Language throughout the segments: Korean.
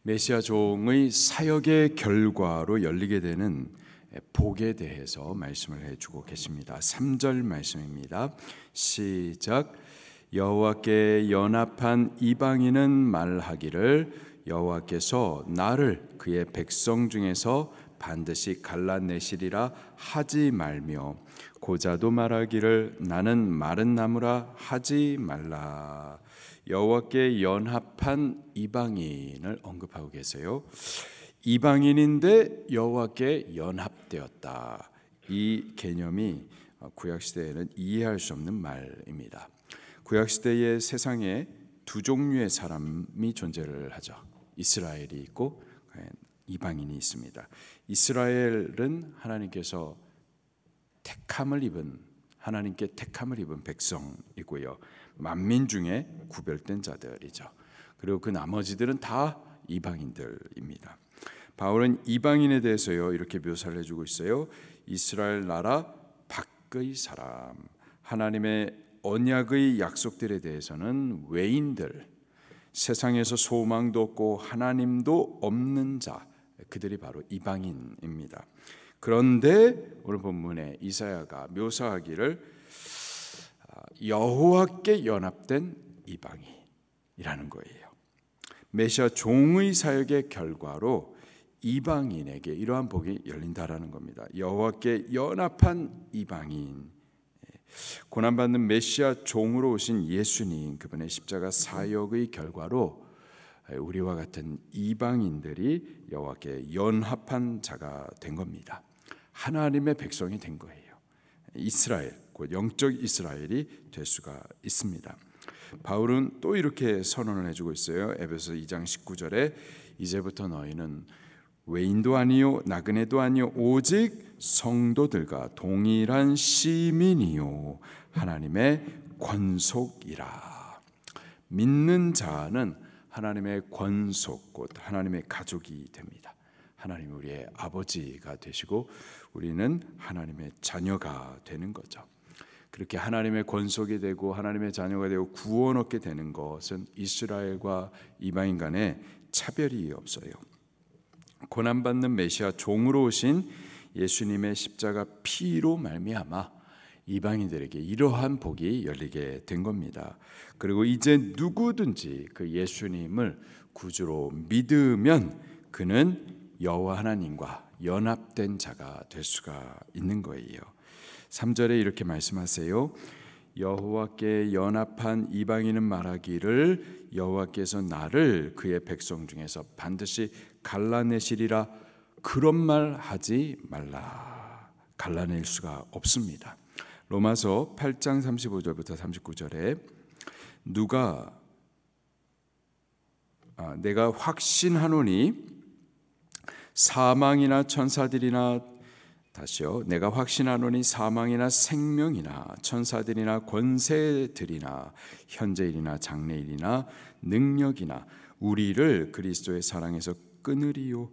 메시아 종의 사역의 결과로 열리게 되는 복에 대해서 말씀을 해주고 계십니다. 3절 말씀입니다. 시작. 여호와께 연합한 이방인은 말하기를 여호와께서 나를 그의 백성 중에서 반드시 갈라내시리라 하지 말며 고자도 말하기를 나는 마른 나무라 하지 말라. 여호와께 연합한 이방인을 언급하고 계세요. 이방인인데 여호와께 연합되었다. 이 개념이 구약시대에는 이해할 수 없는 말입니다. 구약시대의 세상에 두 종류의 사람이 존재를 하죠. 이스라엘이 있고 이방인이 있습니다. 이스라엘은 하나님께 택함을 입은 백성이고요. 만민 중에 구별된 자들이죠. 그리고 그 나머지들은 다 이방인들입니다. 바울은 이방인에 대해서요 이렇게 묘사를 해주고 있어요. 이스라엘 나라 밖의 사람, 하나님의 언약의 약속들에 대해서는 외인들, 세상에서 소망도 없고 하나님도 없는 자, 그들이 바로 이방인입니다. 그런데 오늘 본문에 이사야가 묘사하기를 여호와께 연합된 이방인이라는 거예요. 메시아 종의 사역의 결과로 이방인에게 이러한 복이 열린다라는 겁니다. 여호와께 연합한 이방인, 고난받는 메시아 종으로 오신 예수님, 그분의 십자가 사역의 결과로 우리와 같은 이방인들이 여호와께 연합한 자가 된 겁니다. 하나님의 백성이 된 거예요. 이스라엘, 곧 영적 이스라엘이 될 수가 있습니다. 바울은 또 이렇게 선언을 해주고 있어요. 에베소 2장 19절에 이제부터 너희는 외인도 아니요 나그네도 아니요 오직 성도들과 동일한 시민이요 하나님의 권속이라. 믿는 자는 하나님의 권속, 곧 하나님의 가족이 됩니다. 하나님 우리의 아버지가 되시고 우리는 하나님의 자녀가 되는 거죠. 그렇게 하나님의 권속이 되고 하나님의 자녀가 되고 구원 얻게 되는 것은 이스라엘과 이방인 간에 차별이 없어요. 고난받는 메시아 종으로 오신 예수님의 십자가 피로 말미암아 이방인들에게 이러한 복이 열리게 된 겁니다. 그리고 이제 누구든지 그 예수님을 구주로 믿으면 그는 여호와 하나님과 연합된 자가 될 수가 있는 거예요. 3절에 이렇게 말씀하세요. 여호와께 연합한 이방인은 말하기를 여호와께서 나를 그의 백성 중에서 반드시 갈라내시리라. 그런 말 하지 말라. 갈라낼 수가 없습니다. 로마서 8장 35절부터 39절에 내가 확신하노니 사망이나 천사들이나 내가 확신하노니 사망이나 생명이나 천사들이나 권세들이나 현재일이나 장래일이나 능력이나 우리를 그리스도의 사랑에서 끊으리요.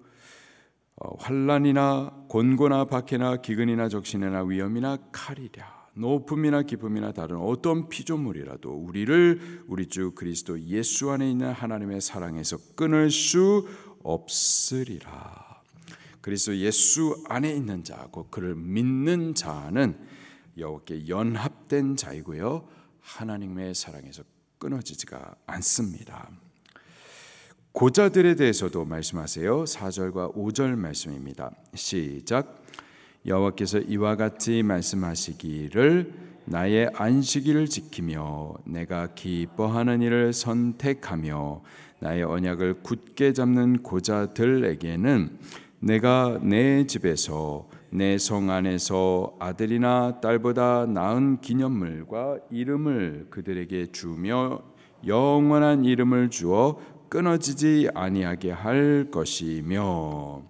환난이나 곤고나 박해나 기근이나 적신이나 위험이나 칼이랴. 높음이나 깊음이나 다른 어떤 피조물이라도 우리를 우리 주 그리스도 예수 안에 있는 하나님의 사랑에서 끊을 수 없으리라. 그리스도 예수 안에 있는 자고 그를 믿는 자는 여호와께 연합된 자이고요, 하나님의 사랑에서 끊어지지가 않습니다. 고자들에 대해서도 말씀하세요. 4절과 5절 말씀입니다. 시작. 여호와께서 이와 같이 말씀하시기를 나의 안식일을 지키며 내가 기뻐하는 일을 선택하며 나의 언약을 굳게 잡는 고자들에게는 내가 내 집에서 내 성 안에서 아들이나 딸보다 나은 기념물과 이름을 그들에게 주며 영원한 이름을 주어 끊어지지 아니하게 할 것이며.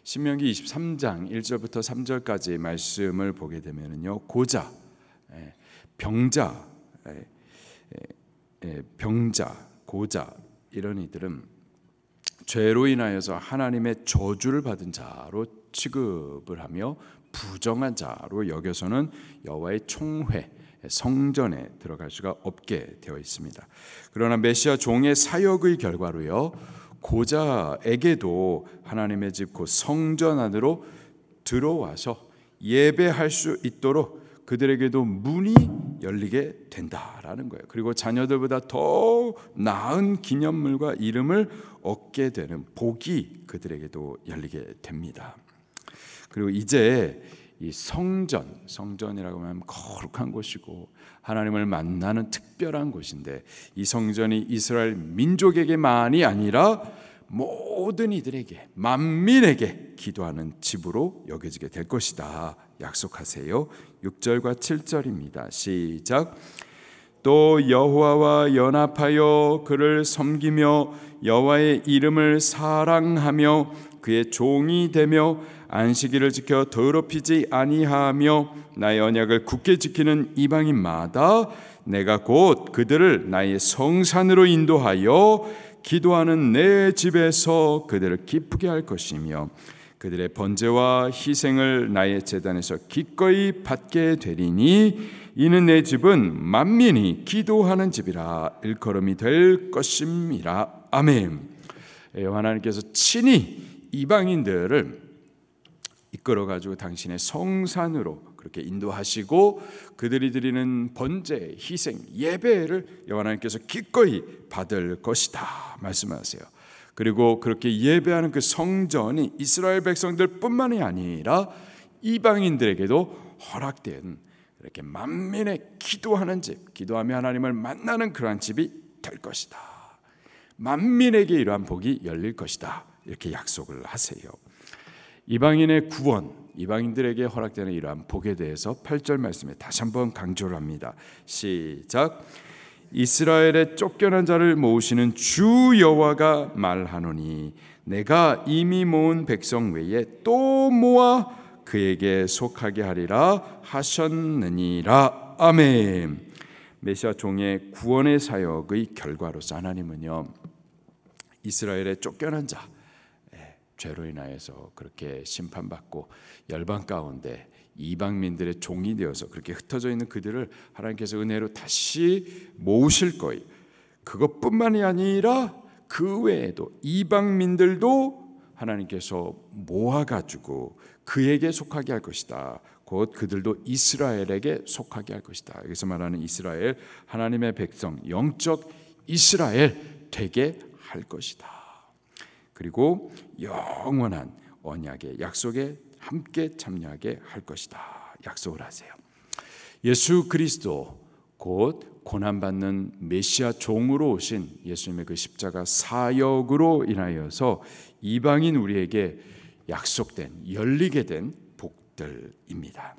신명기 23장 1절부터 3절까지 말씀을 보게 되면요, 고자, 병자, 고자 이런 이들은 죄로 인하여서 하나님의 저주를 받은 자로 취급을 하며 부정한 자로 여겨서는 여호와의 총회, 성전에 들어갈 수가 없게 되어 있습니다. 그러나 메시아 종의 사역의 결과로요, 고자에게도 하나님의 집 곧 성전 안으로 들어와서 예배할 수 있도록 그들에게도 문이 열리게 된다라는 거예요. 그리고 자녀들보다 더 나은 기념물과 이름을 얻게 되는 복이 그들에게도 열리게 됩니다. 그리고 이제 이 성전이라고 하면 거룩한 곳이고 하나님을 만나는 특별한 곳인데, 이 성전이 이스라엘 민족에게만이 아니라 모든 이들에게, 만민에게 기도하는 집으로 여겨지게 될 것이다 약속하세요. 6절과 7절입니다. 시작. 또 여호와와 연합하여 그를 섬기며 여호와의 이름을 사랑하며 그의 종이 되며 안식일을 지켜 더럽히지 아니하며 나의 언약을 굳게 지키는 이방인마다 내가 곧 그들을 나의 성산으로 인도하여 기도하는 내 집에서 그들을 기쁘게 할 것이며 그들의 번제와 희생을 나의 제단에서 기꺼이 받게 되리니 이는 내 집은 만민이 기도하는 집이라 일컬음이 될 것임이라. 아멘. 하나님께서 친히 이방인들을 이끌어가지고 당신의 성산으로 그렇게 인도하시고 그들이 드리는 번제, 희생, 예배를 하나님께서 기꺼이 받을 것이다 말씀하세요. 그리고 그렇게 예배하는 그 성전이 이스라엘 백성들뿐만이 아니라 이방인들에게도 허락된 이렇게 만민의 기도하는 집, 기도하며 하나님을 만나는 그러한 집이 될 것이다. 만민에게 이러한 복이 열릴 것이다. 이렇게 약속을 하세요. 이방인의 구원, 이방인들에게 허락되는 이러한 복에 대해서 8절 말씀에 다시 한번 강조를 합니다. 시작. 이스라엘의 쫓겨난 자를 모으시는 주 여호와가 말하노니 내가 이미 모은 백성 외에 또 모아 그에게 속하게 하리라 하셨느니라. 아멘. 메시아 종의 구원의 사역의 결과로서 하나님은요, 이스라엘의 쫓겨난 자, 죄로 인하여서 그렇게 심판받고 열방 가운데 이방민들의 종이 되어서 그렇게 흩어져 있는 그들을 하나님께서 은혜로 다시 모으실 거예요. 그것뿐만이 아니라 그 외에도 이방민들도 하나님께서 모아가지고 그에게 속하게 할 것이다. 곧 그들도 이스라엘에게 속하게 할 것이다. 여기서 말하는 이스라엘, 하나님의 백성, 영적 이스라엘 되게 할 것이다. 그리고 영원한 언약의 약속에 함께 참여하게 할 것이다 약속을 하세요. 예수 그리스도 곧 고난받는 메시아 종으로 오신 예수님의 그 십자가 사역으로 인하여서 이방인 우리에게 약속된, 열리게 된 복들입니다.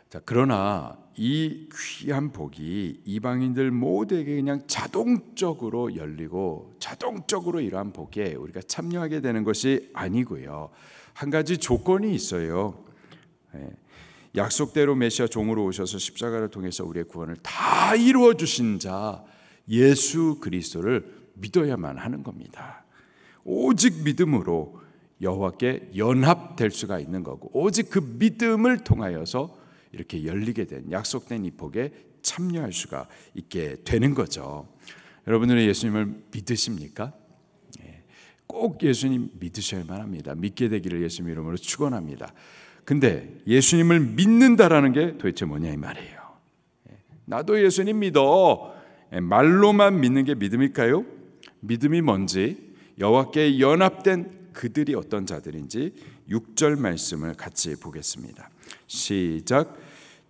자, 그러나 이 귀한 복이 이방인들 모두에게 그냥 자동적으로 열리고 자동적으로 이러한 복에 우리가 참여하게 되는 것이 아니고요. 한 가지 조건이 있어요. 약속대로 메시아 종으로 오셔서 십자가를 통해서 우리의 구원을 다 이루어 주신 자 예수 그리스도를 믿어야만 하는 겁니다. 오직 믿음으로 여호와께 연합될 수가 있는 거고, 오직 그 믿음을 통하여서 이렇게 열리게 된 약속된 이 복에 참여할 수가 있게 되는 거죠. 여러분들은 예수님을 믿으십니까? 꼭 예수님 믿으셔야만 합니다. 믿게 되기를 예수님 이름으로 축원합니다. 근데 예수님을 믿는다라는 게 도대체 뭐냐 이 말이에요. 나도 예수님 믿어. 말로만 믿는 게 믿음일까요? 믿음이 뭔지, 여호와께 연합된 그들이 어떤 자들인지 6절 말씀을 같이 보겠습니다. 시작.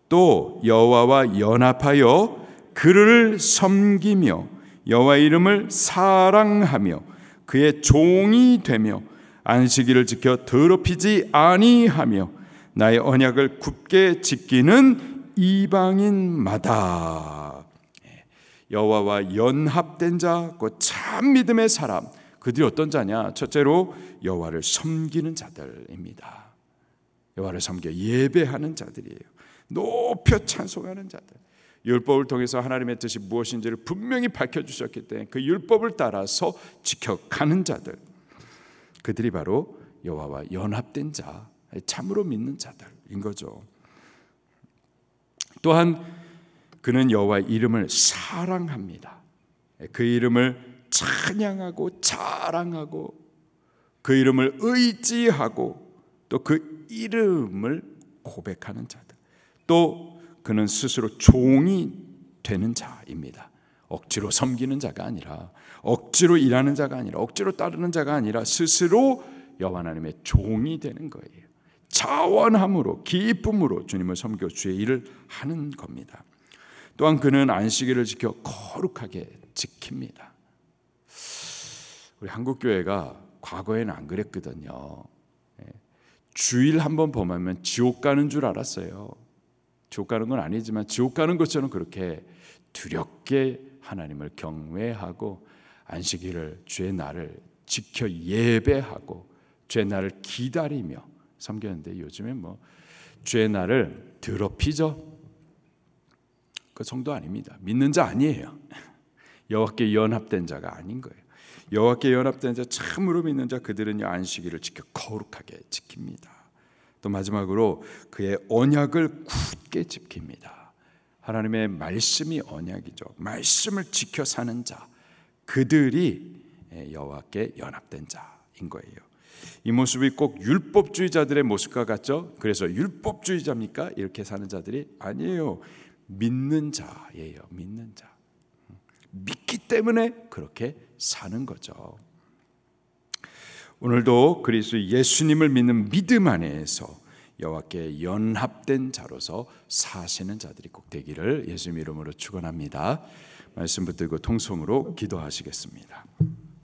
또 여호와와 연합하여 그를 섬기며 여호와 이름을 사랑하며 그의 종이 되며 안식일을 지켜 더럽히지 아니하며 나의 언약을 굳게 지키는 이방인마다. 여호와와 연합된 자, 그 참 믿음의 사람, 그들이 어떤 자냐? 첫째로 여호와를 섬기는 자들입니다. 여호와를 섬겨 예배하는 자들이에요. 높여 찬송하는 자들. 율법을 통해서 하나님의 뜻이 무엇인지를 분명히 밝혀주셨기 때문에 그 율법을 따라서 지켜가는 자들, 그들이 바로 여호와와 연합된 자, 참으로 믿는 자들인 거죠. 또한 그는 여호와의 이름을 사랑합니다. 그 이름을 찬양하고 자랑하고 그 이름을 의지하고 또 그 이름을 고백하는 자들, 또 그는 스스로 종이 되는 자입니다. 억지로 섬기는 자가 아니라, 억지로 일하는 자가 아니라, 억지로 따르는 자가 아니라 스스로 여호와 하나님의 종이 되는 거예요. 자원함으로 기쁨으로 주님을 섬겨 주의 일을 하는 겁니다. 또한 그는 안식일을 지켜 거룩하게 지킵니다. 우리 한국교회가 과거에는 안 그랬거든요. 주일 한번 범하면 지옥 가는 줄 알았어요. 지옥 가는 건 아니지만 지옥 가는 것처럼 그렇게 두렵게 하나님을 경외하고 안식일을, 주의 날을 지켜 예배하고 주의 날을 기다리며 섬겼는데, 요즘엔 뭐 주의 날을 더럽히죠. 그 정도 아닙니다. 믿는 자 아니에요. 여호와께 연합된 자가 아닌 거예요. 여호와께 연합된 자, 참으로 믿는 자, 그들은요 안식일을 지켜 거룩하게 지킵니다. 또 마지막으로 그의 언약을 굳게 지킵니다. 하나님의 말씀이 언약이죠. 말씀을 지켜 사는 자, 그들이 여호와께 연합된 자인 거예요. 이 모습이 꼭 율법주의자들의 모습과 같죠. 그래서 율법주의자입니까? 이렇게 사는 자들이 아니에요. 믿는 자예요. 믿는 자. 믿기 때문에 그렇게 사는 거죠. 오늘도 그리스도 예수님을 믿는 믿음 안에서 여호와께 연합된 자로서 사시는 자들이 꼭 되기를 예수님 이름으로 축원합니다. 말씀 붙들고 통성으로 기도하시겠습니다.